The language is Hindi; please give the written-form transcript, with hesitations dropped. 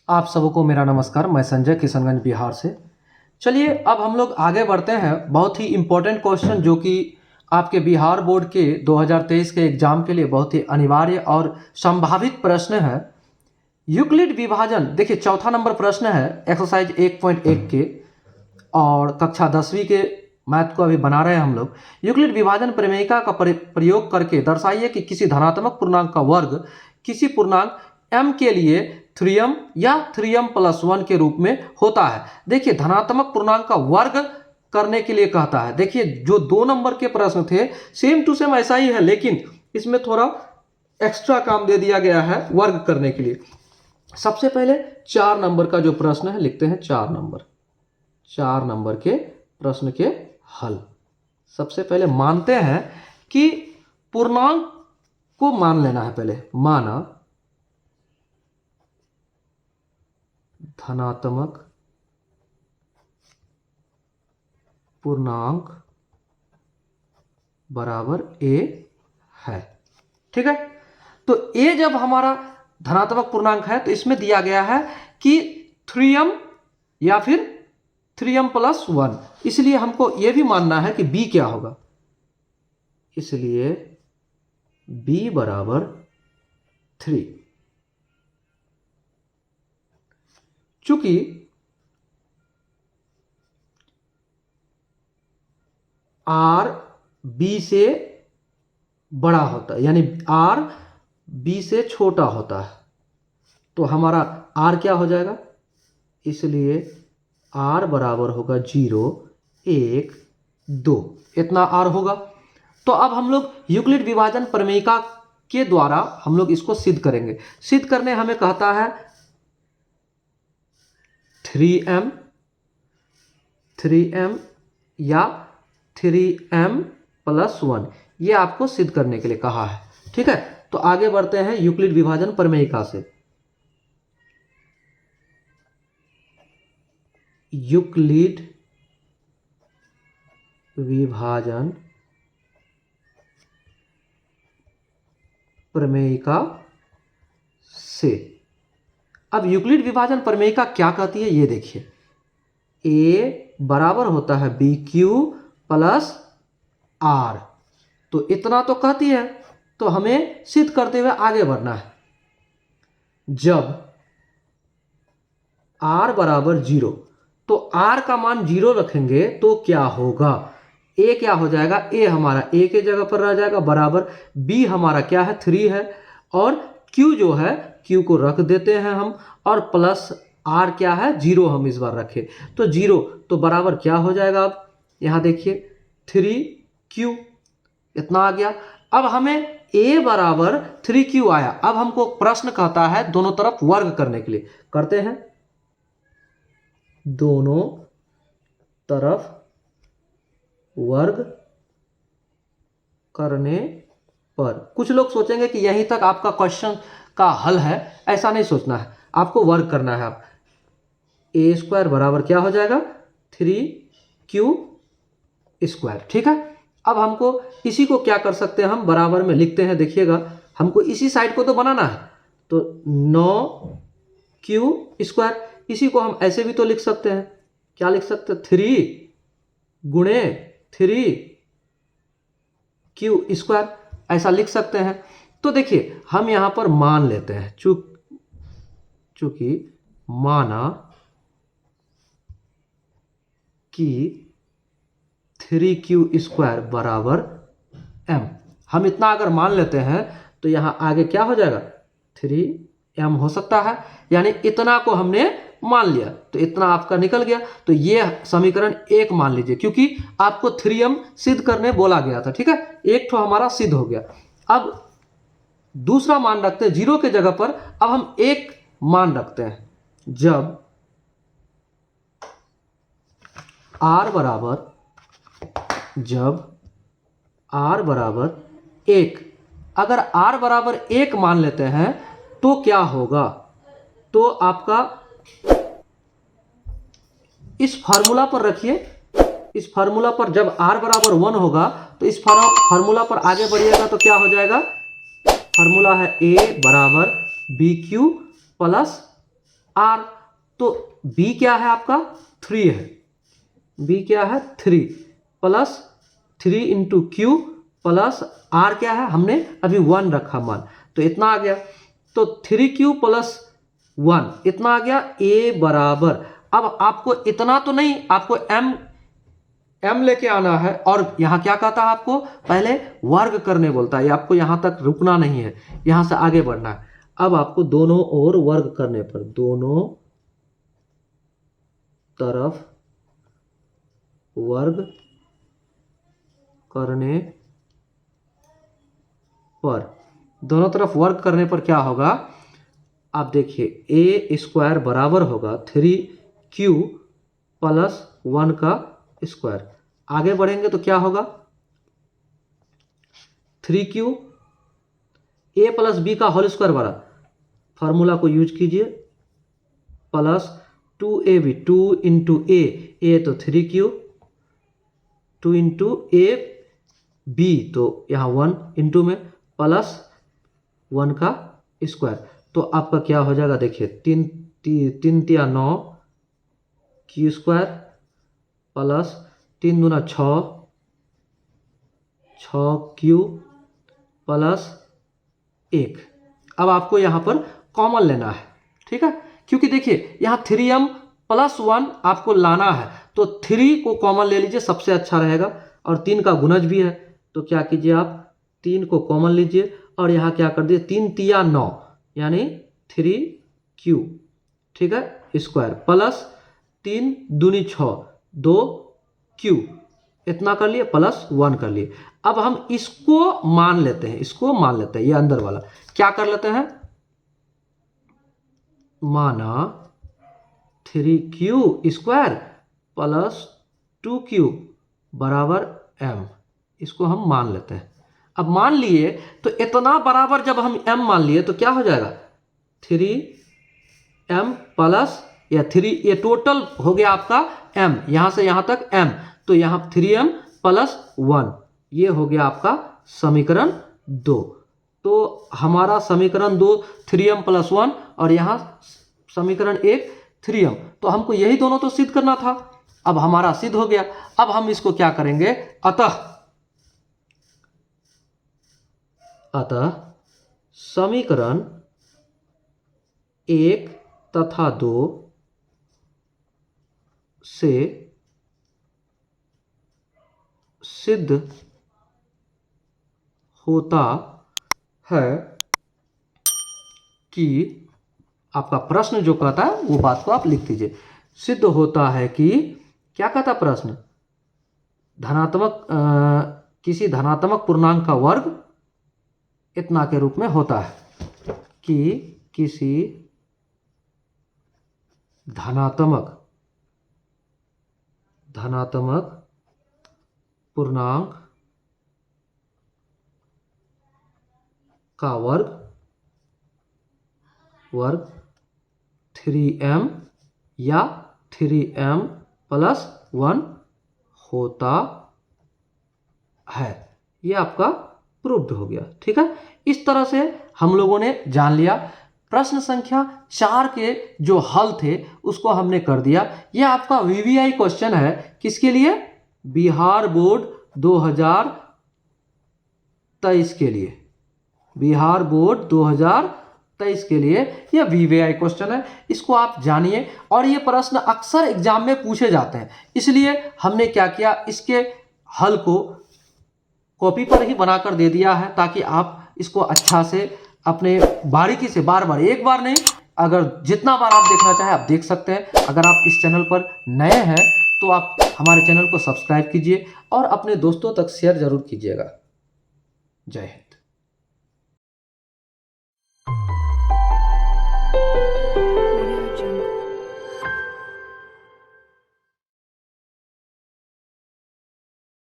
आप सबको मेरा नमस्कार। मैं संजय किशनगंज बिहार से। चलिए अब हम लोग आगे बढ़ते हैं। बहुत ही इम्पोर्टेंट क्वेश्चन जो कि आपके बिहार बोर्ड के 2023 के एग्जाम के लिए बहुत ही अनिवार्य और संभावित प्रश्न है। यूक्लिड विभाजन, देखिए चौथा नंबर प्रश्न है एक्सरसाइज 1.1 के, और कक्षा 10वीं के मैथ को अभी बना रहे हैं हम लोग। यूक्लिड विभाजन प्रमेयिका का प्रयोग करके दर्शाइए कि किसी धनात्मक पूर्णांक का वर्ग किसी पूर्णांक m के लिए 3m या 3m+1 के रूप में होता है। देखिए धनात्मक पूर्णांक का वर्ग करने के लिए कहता है। देखिए जो 2 नंबर के प्रश्न थे सेम टू सेम ऐसा ही है, लेकिन इसमें थोड़ा एक्स्ट्रा काम दे दिया गया है वर्ग करने के लिए। सबसे पहले 4 नंबर का जो प्रश्न है लिखते हैं। 4 नंबर के प्रश्न के हल। सबसे पहले मानते हैं कि पूर्णांक को मान लेना है। पहले माना धनात्मक पूर्णांक बराबर a है। ठीक है, तो a जब हमारा धनात्मक पूर्णांक है तो इसमें दिया गया है कि 3m या फिर 3m+1, इसलिए हमको यह भी मानना है कि b क्या होगा। इसलिए b बराबर 3। चूंकि r b से बड़ा होता है, यानी r b से छोटा होता है, तो हमारा r क्या हो जाएगा। इसलिए r बराबर होगा 0, 1, 2, इतना r होगा। तो अब हम लोग यूक्लिड विभाजन प्रमेयिका के द्वारा हम लोग इसको सिद्ध करेंगे। सिद्ध करने हमें कहता है 3m या 3m+1, ये आपको सिद्ध करने के लिए कहा है। ठीक है, तो आगे बढ़ते हैं यूक्लिड विभाजन प्रमेयिका से। यूक्लिड विभाजन प्रमेयिका से। अब यूक्लिड विभाजन प्रमेयिका क्या कहती है ये देखिए। a बराबर होता है BQ प्लस R, तो इतना तो कहती है, तो हमें सिद्ध करते हुए आगे बढ़ना है। जब R बराबर 0, तो R का मान 0 रखेंगे तो क्या होगा। a क्या हो जाएगा, a हमारा a के जगह पर रह जाएगा, बराबर b हमारा क्या है 3 है, और q जो है q को रख देते हैं हम, और प्लस r क्या है 0 हम इस बार रखे, तो 0, तो बराबर क्या हो जाएगा। अब यहां देखिए 3q, इतना आ गया। अब हमें a बराबर 3q आया। अब हमको प्रश्न कहता है दोनों तरफ वर्ग करने के लिए। करते हैं, दोनों तरफ वर्ग करने पर। कुछ लोग सोचेंगे कि यहीं तक आपका क्वेश्चन का हल है, ऐसा नहीं सोचना है, आपको वर्ग करना है। आप a² बराबर क्या हो जाएगा 3q²। ठीक है, अब हमको इसी को क्या कर सकते हैं, हम बराबर में लिखते हैं। देखिएगा हमको इसी साइड को तो बनाना है, तो 9q²। इसी को हम ऐसे भी तो लिख सकते हैं। क्या लिख सकते हैं, 3 गुणे 3q², ऐसा लिख सकते हैं। तो देखिए हम यहां पर मान लेते हैं, चूंकि माना कि 3q² बराबर m, हम इतना अगर मान लेते हैं तो यहां आगे क्या हो जाएगा 3m हो सकता है, यानी इतना को हमने मान लिया, तो इतना आपका निकल गया। तो ये समीकरण 1 मान लीजिए, क्योंकि आपको 3m सिद्ध करने बोला गया था। ठीक है, एक तो हमारा सिद्ध हो गया। अब दूसरा मान रखते हैं 0 के जगह पर। अब हम एक मान रखते हैं, जब r बराबर 1, अगर r बराबर 1 मान लेते हैं तो क्या होगा। तो आपका इस फार्मूला पर रखिए। इस फार्मूला पर जब r बराबर 1 होगा तो इस फार्मूला पर आगे बढ़िएगा तो क्या हो जाएगा। फार्मूला है a बराबर BQ प्लस आर, तो बी क्या है आपका 3 है, बी क्या है 3 plus 3 into Q plus R क्या है, हमने अभी 1 रखा मान, तो इतना आ गया। तो 3Q प्लस 1 इतना आ गया, ए बराबर, अब आपको इतना तो नहीं, आपको m लेके आना है, और यहां क्या कहता है आपको, पहले वर्ग करने बोलता है, आपको यहां तक रुकना नहीं है, यहां से आगे बढ़ना है। अब आपको दोनों ओर वर्ग करने पर, दोनों तरफ वर्ग करने पर, दोनों तरफ वर्ग करने पर क्या होगा, आप देखिए ए स्क्वायर बराबर होगा 3Q प्लस 1 का स्क्वायर। आगे बढ़ेंगे तो क्या होगा, 3Q ए प्लस बी का होल स्क्वायर बड़ा, फॉर्मूला को यूज कीजिए, प्लस 2ab, 2 इंटू ए तो 3Q, 2 इंटू ए बी तो यहाँ 1 इंटू में प्लस 1 का स्क्वायर, तो आपका क्या हो जाएगा, देखिए 3 तिया 9 क्यू स्क्वायर प्लस 3 दूना 6 6Q प्लस 1। अब आपको यहाँ पर कॉमन लेना है, ठीक है, क्योंकि देखिए यहाँ 3m प्लस 1 आपको लाना है, तो 3 को कॉमन ले लीजिए, सबसे अच्छा रहेगा, और 3 का गुणज भी है, तो क्या कीजिए आप 3 को कॉमन लीजिए, और यहाँ क्या कर दिए 3 तिया 9 यानी 3Q, ठीक है, स्क्वायर प्लस 3 दूनी 6 2Q, इतना कर लिए, प्लस 1 कर लिए। अब हम इसको मान लेते हैं, इसको मान लेते हैं, ये अंदर वाला क्या कर लेते हैं, माना 3Q स्क्वायर प्लस 2Q बराबर m, इसको हम मान लेते हैं। अब मान लिए तो इतना बराबर जब हम m मान लिए तो क्या हो जाएगा, 3m प्लस या 3, ये टोटल हो गया आपका m, यहां से यहां तक m, तो यहां 3m प्लस 1, ये हो गया आपका समीकरण 2। तो हमारा समीकरण 2 3m प्लस 1, और यहां समीकरण 1 3m, तो हमको यही दोनों तो सिद्ध करना था, अब हमारा सिद्ध हो गया। अब हम इसको क्या करेंगे, अतः समीकरण 1 तथा 2 से सिद्ध होता है कि, आपका प्रश्न जो कहता है वो बात को आप लिख दीजिए, सिद्ध होता है कि, क्या कहता प्रश्न, धनात्मक किसी धनात्मक पूर्णांक का वर्ग इतना के रूप में होता है, कि किसी धनात्मक पूर्णांक का वर्ग 3m या 3m प्लस 1 होता है, ये आपका प्रूव्ड हो गया, ठीक है। इस तरह से हम लोगों ने जान लिया, प्रश्न संख्या 4 के जो हल थे उसको हमने कर दिया। यह आपका वीवीआई क्वेश्चन है, किसके लिए, बिहार बोर्ड 2023 के लिए, बिहार बोर्ड 2023 के लिए यह वीवीआई क्वेश्चन है, इसको आप जानिए। और ये प्रश्न अक्सर एग्जाम में पूछे जाते हैं, इसलिए हमने क्या किया, इसके हल को कॉपी पर ही बनाकर दे दिया है, ताकि आप इसको अच्छा से अपने बारीकी से बार बार, एक बार नहीं, अगर जितना बार आप देखना चाहे आप देख सकते हैं। अगर आप इस चैनल पर नए हैं तो आप हमारे चैनल को सब्सक्राइब कीजिए और अपने दोस्तों तक शेयर जरूर कीजिएगा। जय हिंद।